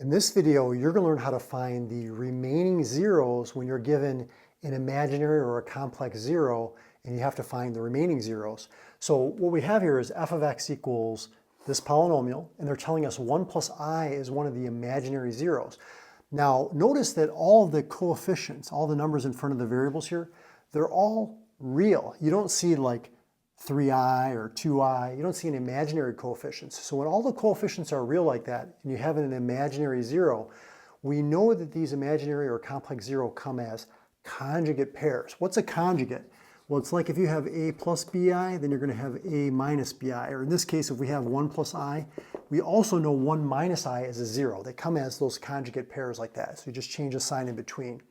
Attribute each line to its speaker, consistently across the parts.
Speaker 1: In this video, you're going to learn how to find the remaining zeros when you're given an imaginary or a complex zero, and you have to find the remaining zeros. So what we have here is f of x equals this polynomial, and they're telling us 1 plus I is one of the imaginary zeros. Now, notice that all of the coefficients, all the numbers in front of the variables here, they're all real. You don't see like 3i or 2i. You don't see any imaginary coefficients. So when all the coefficients are real like that and you have an imaginary zero, we know that these imaginary or complex zero come as conjugate pairs. What's a conjugate? Well, it's like if you have a plus bi, then you're going to have a minus bi. Or in this case, if we have 1 plus I, we also know 1 minus I is a zero. They come as those conjugate pairs like that. So you just change the sign in between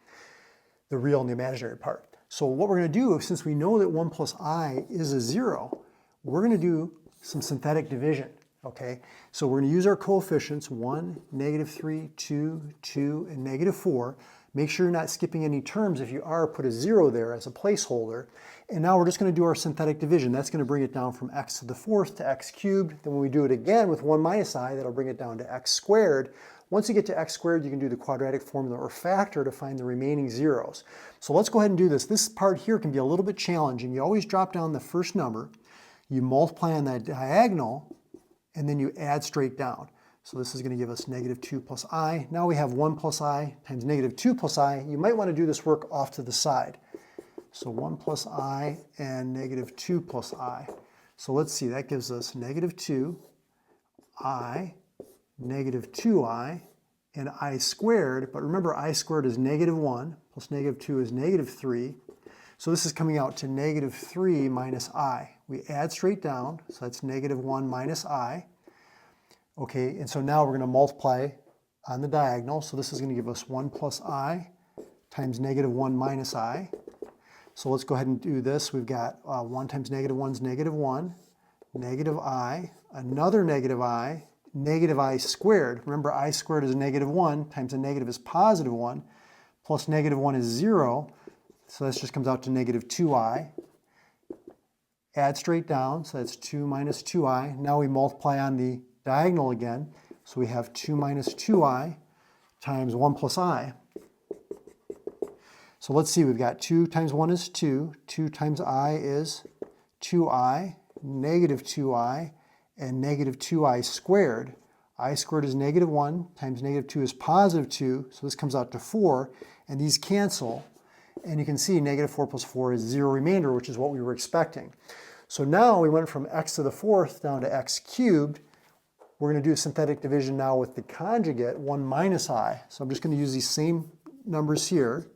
Speaker 1: the real and the imaginary part. So what we're going to do, since we know that 1 plus I is a zero, we're going to do some synthetic division, okay? So we're going to use our coefficients, 1, -3, 2, 2, and -4. Make sure you're not skipping any terms. If you are, put a 0 there as a placeholder. And now we're just going to do our synthetic division. That's going to bring it down from x to the 4th to x cubed. Then when we do it again with 1 minus I, that'll bring it down to x squared. Once you get to x squared, you can do the quadratic formula or factor to find the remaining zeros. So let's go ahead and do this. This part here can be a little bit challenging. You always drop down the first number, you multiply on that diagonal, and then you add straight down. So this is going to give us -2 plus I. Now we have 1 plus I times -2 plus I. You might want to do this work off to the side. So 1 plus I and -2 plus I. So let's see, that gives us -2 I, -2i, and I squared, but remember I squared is -1, plus -2 is -3. So this is coming out to -3 minus I. We add straight down, so that's -1 minus I. Okay, and so now we're going to multiply on the diagonal. So this is going to give us 1 plus I times -1 minus I. So let's go ahead and do this. We've got 1 times -1 is -1, -I, another -I squared. Remember, I squared is -1 times a negative is +1, plus -1 is 0. So this just comes out to -2i. Add straight down, so that's 2 minus 2i. Now we multiply on the diagonal again. So we have 2 minus 2i times 1 plus I. So let's see, we've got 2 times 1 is 2. 2 times I is 2i, -2i, and -2i squared. I squared is -1 times -2 is +2, so this comes out to 4, and these cancel, and you can see -4 plus 4 is 0 remainder, which is what we were expecting. So now we went from x to the 4th down to x cubed. We're going to do synthetic division now with the conjugate, 1 minus I. So I'm just going to use these same numbers here,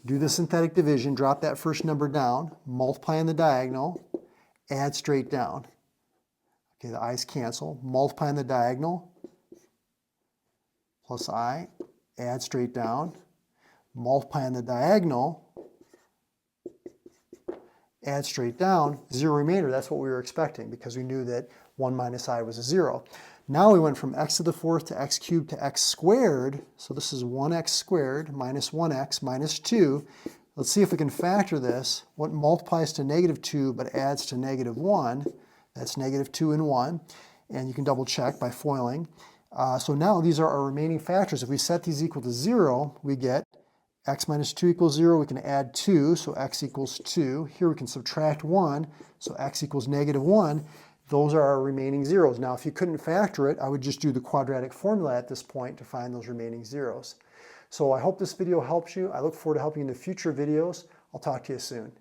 Speaker 1: do the synthetic division, drop that first number down, multiply on the diagonal, add straight down. Okay, the i's cancel. Multiply on the diagonal, plus I, add straight down. Multiply on the diagonal, add straight down, 0 remainder. That's what we were expecting because we knew that 1 minus I was a 0. Now we went from x to the 4th to x cubed to x squared. So this is 1x squared minus 1x minus 2. Let's see if we can factor this. What multiplies to -2 but adds to -1? That's -2 and 1. And you can double check by foiling. So now these are our remaining factors. If we set these equal to 0, we get x minus 2 equals 0. We can add 2, so x equals 2. Here we can subtract 1, so x equals -1. Those are our remaining zeros. Now, if you couldn't factor it, I would just do the quadratic formula at this point to find those remaining zeros. So I hope this video helps you. I look forward to helping you in the future videos. I'll talk to you soon.